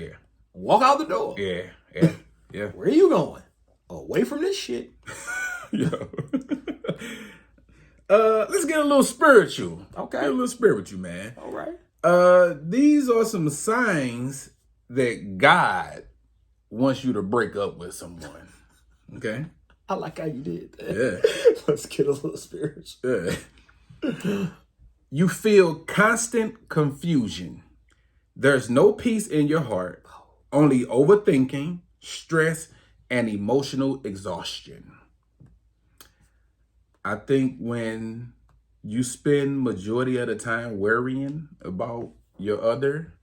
Yeah. Walk out the door. Yeah. Where are you going? Away from this shit. Yo. Let's get a little spiritual. Okay. Get a little spiritual, man. All right. These are some signs that God wants you to break up with someone. Okay? I like how you did that. Yeah. Let's get a little spiritual. Yeah. You feel constant confusion. There's no peace in your heart, only overthinking, stress, and emotional exhaustion. I think when you spend majority of the time worrying about your other,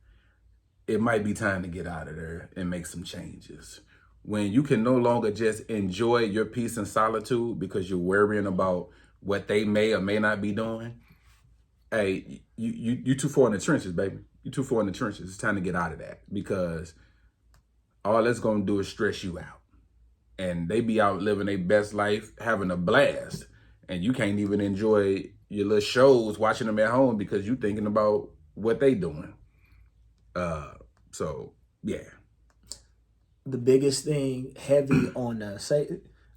it might be time to get out of there and make some changes. When you can no longer just enjoy your peace and solitude because you're worrying about what they may or may not be doing, hey, you too far in the trenches, baby. You too far in the trenches. It's time to get out of that because all that's going to do is stress you out. And they be out living their best life, having a blast. And you can't even enjoy your little shows, watching them at home because you thinking about what they doing. So, yeah. The biggest thing heavy on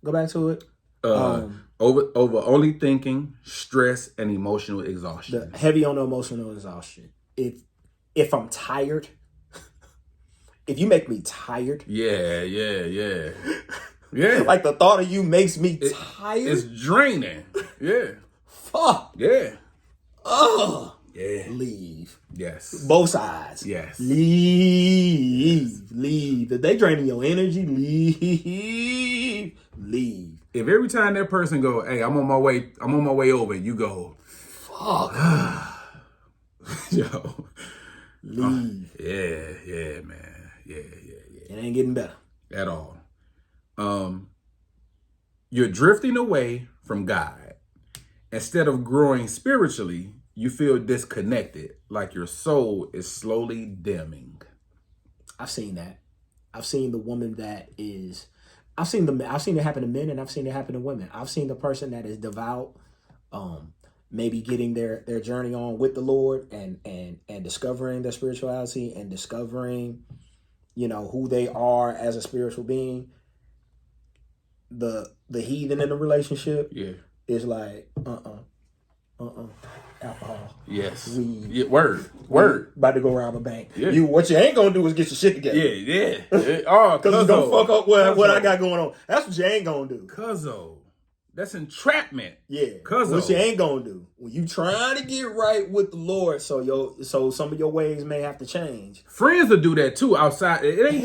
go back to it. Over only thinking, stress, and emotional exhaustion. Heavy on the emotional exhaustion. If I'm tired, if you make me tired. Yeah. Yeah. Like the thought of you makes me tired. It's draining. Yeah. Fuck. Yeah. Ugh. Yeah. Leave. Yes. Both sides. Yes. Leave. If they draining your energy, leave. If every time that person go, hey, I'm on my way over, and you go, fuck. Yo. Leave. Yeah, man. Yeah. It ain't getting better. At all. You're drifting away from God. Instead of growing spiritually, you feel disconnected, like your soul is slowly dimming. I've seen that. I've seen the woman that is, I've seen it happen to men and I've seen it happen to women. I've seen the person that is devout, maybe getting their journey on with the Lord and discovering their spirituality and discovering, who they are as a spiritual being. The heathen in the relationship is like, alcohol. Yes. Weed. Yeah, word. About to go rob a bank. Yeah. What you ain't gonna do is get your shit together. Yeah. Oh, because you gonna fuck up what I got going on. That's what you ain't gonna do. Cuzzo. That's entrapment. Yeah. Cuzzo. What you ain't gonna do. When you trying to get right with the Lord, so some of your ways may have to change. Friends will do that too outside. It ain't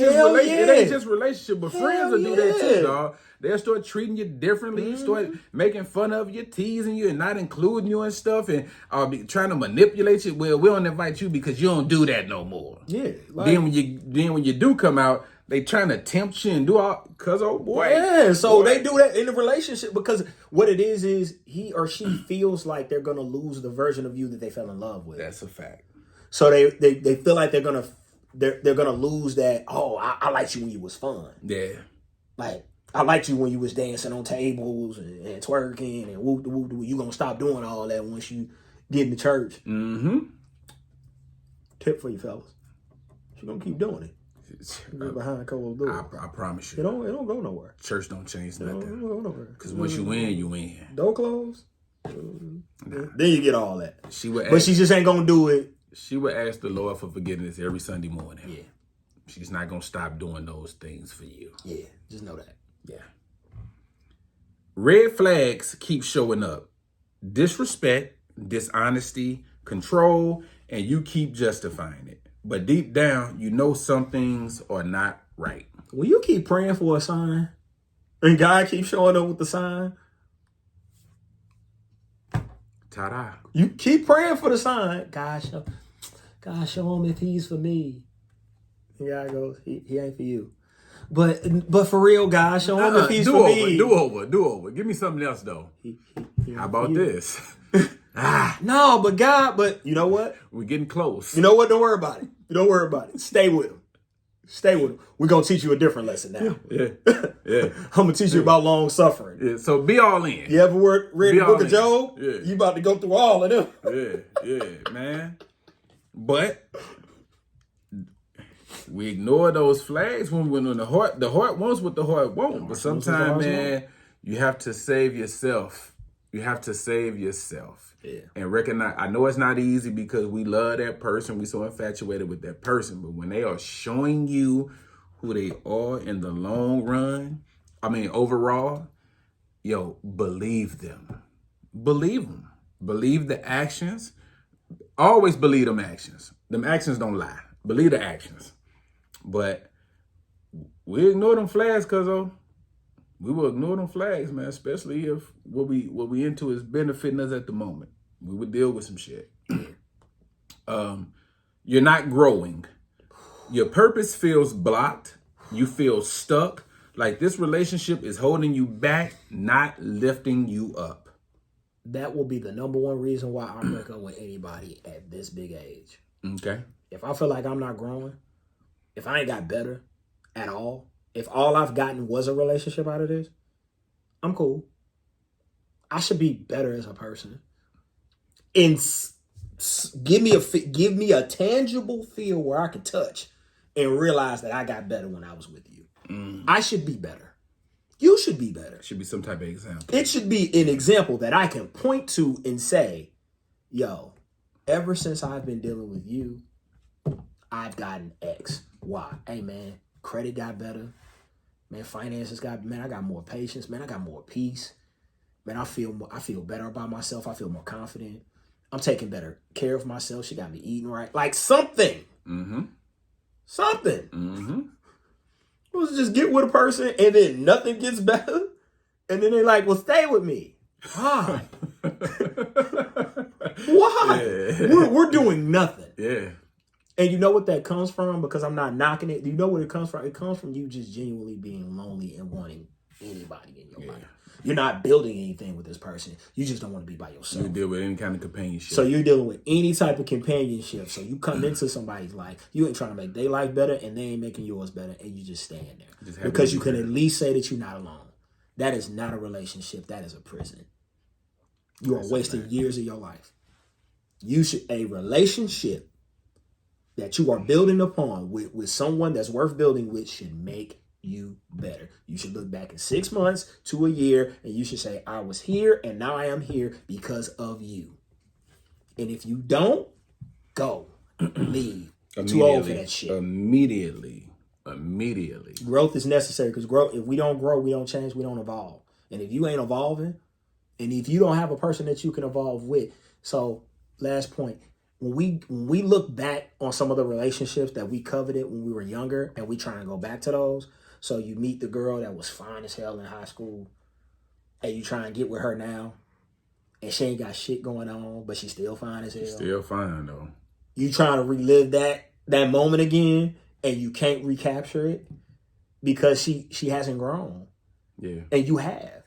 just relationship, but friends will do that too, dog. They'll start treating you differently, start making fun of you, teasing you, and not including you and stuff, and be trying to manipulate you. Well, we don't invite you because you don't do that no more. Yeah. Then when you do come out, they trying to tempt you and do all, cause oh boy. Yeah, so they do that in the relationship because what it is he or she feels like they're gonna lose the version of you that they fell in love with. That's a fact. So they feel like they're gonna lose that. Oh, I liked you when you was fun. Yeah. Like I liked you when you was dancing on tables and twerking and whoop. You gonna stop doing all that once you get in the church. Mm-hmm. Tip for you fellas. You're gonna keep doing it. Behind closed doors. I promise you. It don't go nowhere. Church don't change nothing. It don't go nowhere. Because once you win, you win. Door closed. Then you get all that. She just ain't gonna do it. She would ask the Lord for forgiveness every Sunday morning. Yeah. She's not gonna stop doing those things for you. Yeah. Just know that. Yeah. Red flags keep showing up. Disrespect, dishonesty, control, and you keep justifying it. But deep down, you know some things are not right. When you keep praying for a sign, and God keeps showing up with the sign, ta-da. You keep praying for the sign. God show him if he's for me. And God goes, he ain't for you. But for real, God, show him if he's for me. Do over. Give me something else, though. How about this? No, but you know what? We're getting close. You know what? Don't worry about it. Stay with him. We're going to teach you a different lesson now. Yeah. I'm going to teach you about long suffering. Yeah. So be all in. You ever read the book of Job? Yeah. You about to go through all of them. Yeah, man. But We ignore those flags when the heart wants what the heart won't. But sometimes, man, you have to save yourself. You have to save yourself. Yeah. And recognize, I know it's not easy because we love that person. We so infatuated with that person. But when they are showing you who they are in the long run, overall, believe them. Believe them. Believe the actions. Always believe them actions. Them actions don't lie. Believe the actions. But we ignore them flags, cuzzo. We will ignore them flags, man, especially if what we into is benefiting us at the moment. We would deal with some shit. You're not growing. Your purpose feels blocked. You feel stuck. Like this relationship is holding you back, not lifting you up. That will be the number one reason why I break up with anybody at this big age. Okay. If I feel like I'm not growing, if I ain't got better at all, if all I've gotten was a relationship out of this, I'm cool. I should be better as a person. And give me a tangible feel where I can touch and realize that I got better when I was with you. I should be better. You should be better. It should be some type of example. It should be an example that I can point to and say, yo, ever since I've been dealing with you, I've gotten X, Y. Hey, man, credit got better. Man, finances I got more patience. Man, I got more peace. Man, I feel better about myself. I feel more confident. I'm taking better care of myself. She got me eating right. Like something. Something. Let's just get with a person and then nothing gets better. And then they're like, well, stay with me. Why? Why? Yeah. We're doing nothing. Yeah. And you know what that comes from? Because I'm not knocking it. You know where it comes from? It comes from you just genuinely being lonely and wanting anybody in your life. You're not building anything with this person. You just don't want to be by yourself. You deal with any kind of companionship. So you're dealing with any type of companionship. So you come into somebody's life. You ain't trying to make their life better and they ain't making yours better. And you just stand there. Because you can at least say that you're not alone. That is not a relationship. That is a prison. You are wasting years of your life. A relationship that you are building upon with someone that's worth building with should make you better. You should look back in 6 months to a year and you should say, I was here and now I am here because of you. And if you don't, go. Leave. You're too old for that shit. Immediately. Growth is necessary because if we don't grow, we don't change, we don't evolve. And if you ain't evolving, and if you don't have a person that you can evolve with. So last point, when we look back on some of the relationships that we coveted when we were younger and we try and go back to those. So you meet the girl that was fine as hell in high school and you try and get with her now and she ain't got shit going on, but she's still fine as hell. She's still fine though. You trying to relive that moment again and you can't recapture it because she hasn't grown. Yeah. And you have.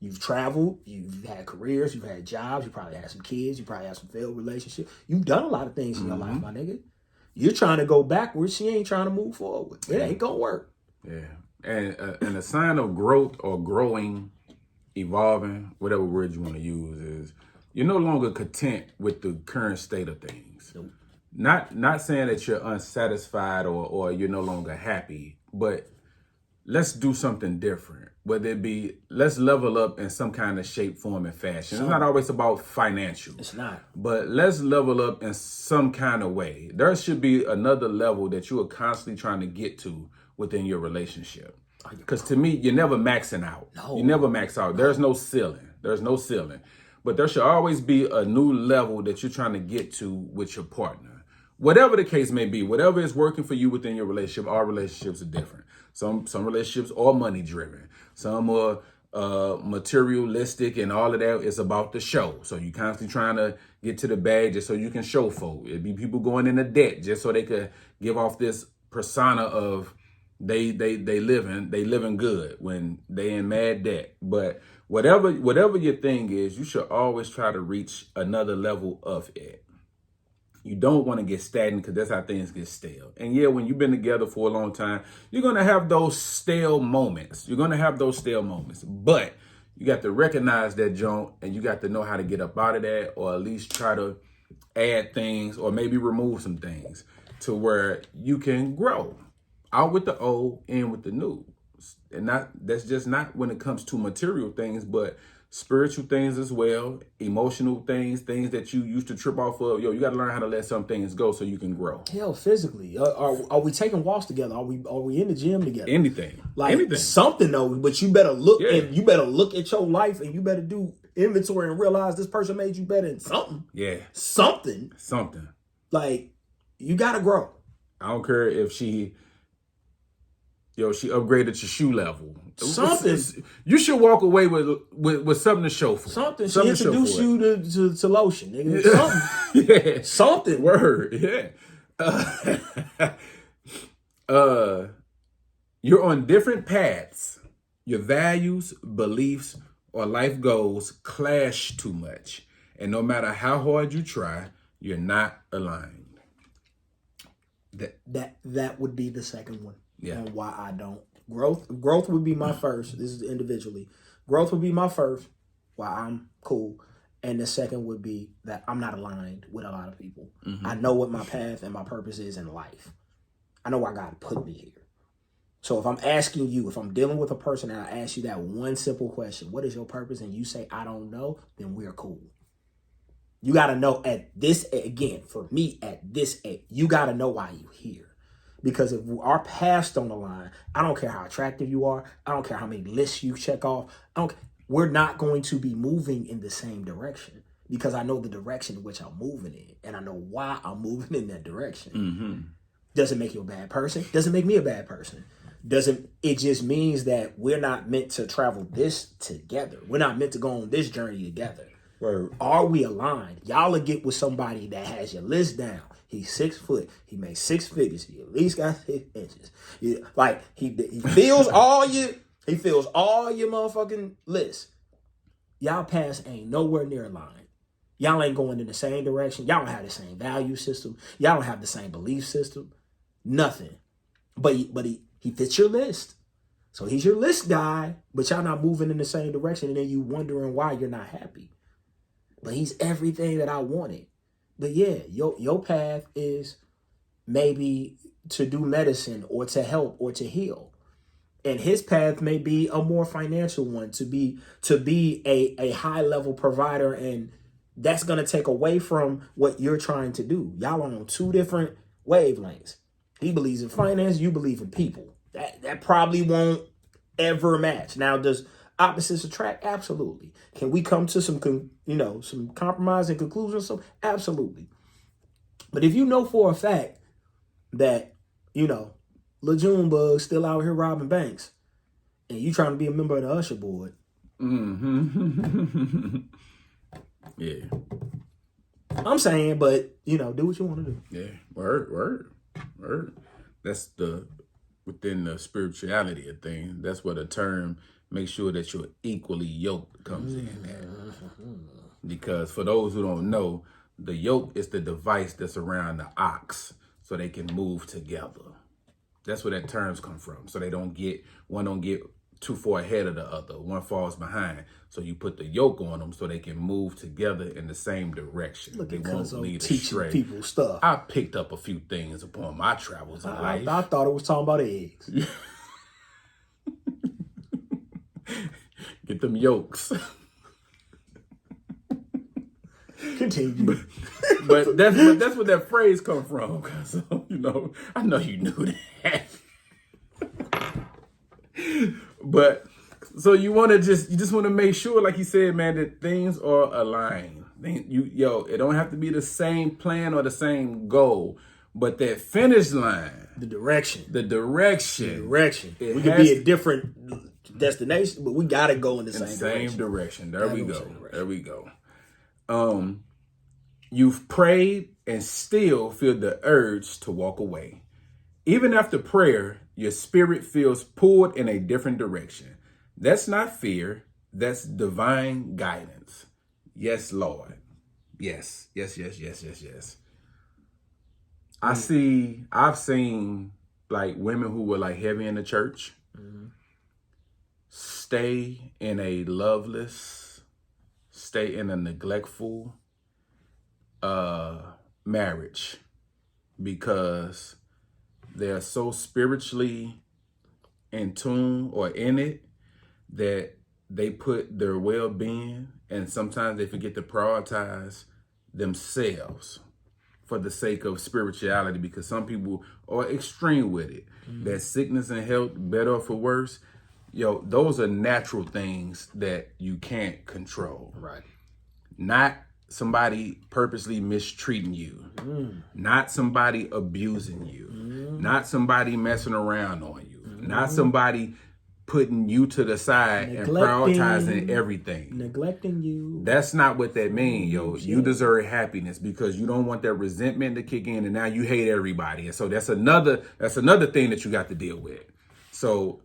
You've traveled, you've had careers, you've had jobs, you probably had some kids, you probably had some failed relationships. You've done a lot of things in your life, my nigga. You're trying to go backwards, she ain't trying to move forward. It ain't gonna work. Yeah. And a sign of growth or growing, evolving, whatever word you want to use, is you're no longer content with the current state of things. Nope. Not saying that you're unsatisfied or you're no longer happy, but let's do something different. Whether it be, let's level up in some kind of shape, form, and fashion. It's not always about financial. It's not. But let's level up in some kind of way. There should be another level that you are constantly trying to get to within your relationship. Because to me, you're never maxing out. No. You never max out. There's no ceiling. But there should always be a new level that you're trying to get to with your partner. Whatever the case may be, whatever is working for you within your relationship, all relationships are different. Some relationships are money driven. Some are materialistic, and all of that is about the show. So you constantly trying to get to the bag just so you can show folk. It'd be people going into debt just so they could give off this persona of they living good when they in mad debt. But whatever your thing is, you should always try to reach another level of it. You don't want to get stagnant because that's how things get stale. And yeah, when you've been together for a long time, you're going to have those stale moments. But you got to recognize that junk and you got to know how to get up out of that, or at least try to add things or maybe remove some things. to where you can grow out with the old, in with the new. And that's just not when it comes to material things, but spiritual things as well, emotional things, things that you used to trip off of. Yo, you got to learn how to let some things go so you can grow. Hell, physically, are we taking walks together? Are we in the gym together? Anything, Like anything. something though, but you better look Yeah. and you better look at your life and you better do inventory and realize this person made you better in something. Yeah, Something. Like you gotta grow. I don't care if she upgraded your shoe level. Something. You should walk away with something to show for. Something. She Something to show introduced for it. you to lotion, nigga. Something. Yeah. Something. Word. Yeah. You're on different paths. Your values, beliefs, or life goals clash too much. And no matter how hard you try, you're not aligned. That would be the second one. Yeah. And why I don't. Growth would be my first. This is individually. Growth would be my first. Why I'm cool. And the second would be that I'm not aligned with a lot of people. Mm-hmm. I know what my path and my purpose is in life. I know why God put me here. So if I'm asking you, if I'm dealing with a person and I ask you that one simple question, what is your purpose? And you say, I don't know, then we're cool. You got to know at this, again, for me, at this age, you got to know why you're here. Because if our paths don't align, I don't care how attractive you are. I don't care how many lists you check off. We're not going to be moving in the same direction because I know the direction in which I'm moving in. And I know why I'm moving in that direction. Mm-hmm. Doesn't make you a bad person. Doesn't make me a bad person. It just means that we're not meant to travel this together. We're not meant to go on this journey together. Word. Are we aligned? Y'all will get with somebody that has your list down. He's 6 foot. He makes 6 figures. He at least got 6 inches. Like he feels all your motherfucking list. Y'all paths ain't nowhere near aligned. Y'all ain't going in the same direction. Y'all don't have the same value system. Y'all don't have the same belief system. Nothing. But he fits your list. So he's your list guy, but y'all not moving in the same direction, and then you wondering why you're not happy. But he's everything that I wanted. But yeah, your path is maybe to do medicine or to help or to heal. And his path may be a more financial one, to be a high level provider, and that's gonna take away from what you're trying to do. Y'all are on 2 different wavelengths. He believes in finance, you believe in people. That probably won't ever match. Now, does opposites attract? Absolutely. Can we come to some compromise and conclusions? So absolutely. But if you know for a fact that, Lil Junebug still out here robbing banks and you trying to be a member of the Usher board. Mm-hmm. Yeah. I'm saying, but, do what you want to do. Yeah. Word. That's within the spirituality of things. That's where the term make sure that you're equally yoked comes in at. Because for those who don't know, the yoke is the device that's around the ox so they can move together. That's where that terms come from. So one don't get too far ahead of the other. One falls behind. So you put the yoke on them so they can move together in the same direction. Look they at won't lead teaching astray. people stuff. I picked up a few things upon my travels in life. I thought it was talking about eggs. Get them yolks. Continue. But that's where that phrase come from. So, I know you knew that. But so you just want to make sure, like you said, man, that things are aligned. It don't have to be the same plan or the same goal, but that finish line, The direction. the direction. We could be at different destinations, but we gotta go in the same direction. There Gotta we go go. the same direction. There we go. You've prayed and still feel the urge to walk away. Even after prayer, your spirit feels pulled in a different direction. That's not fear. That's divine guidance. Yes, Lord. Yes. I've seen like women who were like heavy in the church stay in a loveless, stay in a neglectful marriage because they're so spiritually in tune or in it that they put their well-being, and sometimes they forget to prioritize themselves for the sake of spirituality, because some people are extreme with it. That sickness and health, better or for worse, those are natural things that you can't control. Right. Not somebody purposely mistreating you, not somebody abusing you, not somebody messing around on you, not somebody putting you to the side and prioritizing everything. Neglecting you. That's not what that means, yo. You deserve happiness because you don't want that resentment to kick in, and now you hate everybody. And so that's another thing that you got to deal with. So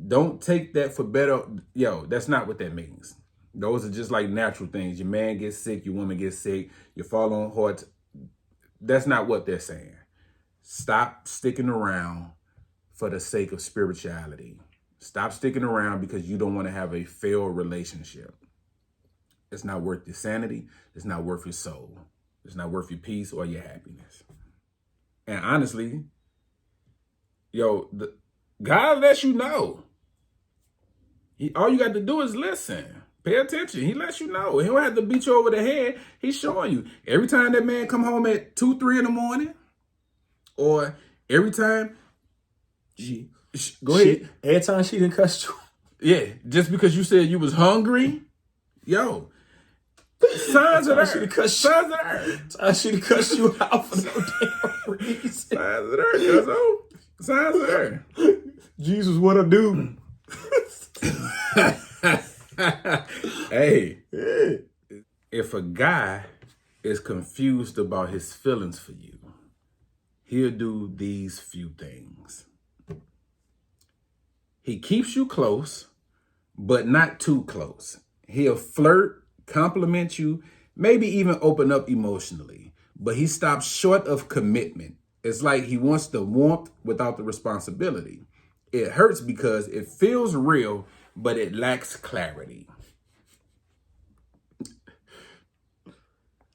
don't take that for better. That's not what that means. Those are just like natural things. Your man gets sick, your woman gets sick, you fall on hard. That's not what they're saying. Stop sticking around for the sake of spirituality. Stop sticking around because you don't want to have a failed relationship. It's not worth your sanity. It's not worth your soul. It's not worth your peace or your happiness. And honestly, God lets you know. All you got to do is listen. Pay attention. He lets you know. He don't have to beat you over the head. He's showing you. Every time that man come home at 2, 3 in the morning, or every time go ahead. Every time she done cussed you. Yeah, just because you said you was hungry, signs of that. Signs of that. She done cussed you out for no damn reason. Signs of that, signs of that. Jesus, what I do? Hey, if a guy is confused about his feelings for you, he'll do these few things. He keeps you close, but not too close. He'll flirt, compliment you, maybe even open up emotionally, but he stops short of commitment. It's like he wants the warmth without the responsibility. It hurts because it feels real, but it lacks clarity.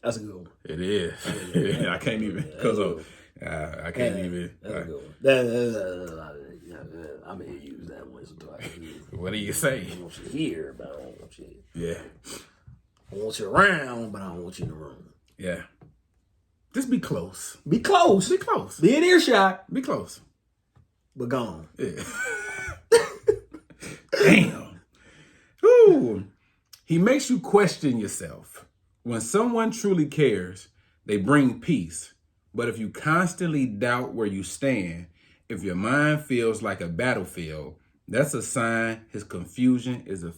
That's a good one. It is. I can't even, I can't even. That's a good one. I'm going to use that one sometimes. What do you say? I want you here, but I don't want you. Yeah. I want you around, but I don't want you in the room. Yeah. Just be close. Be close. Be close. Be in earshot. Be close. But gone. Yeah. Damn. Ooh. He makes you question yourself. When someone truly cares, they bring peace. But if you constantly doubt where you stand, if your mind feels like a battlefield, that's a sign his confusion is affecting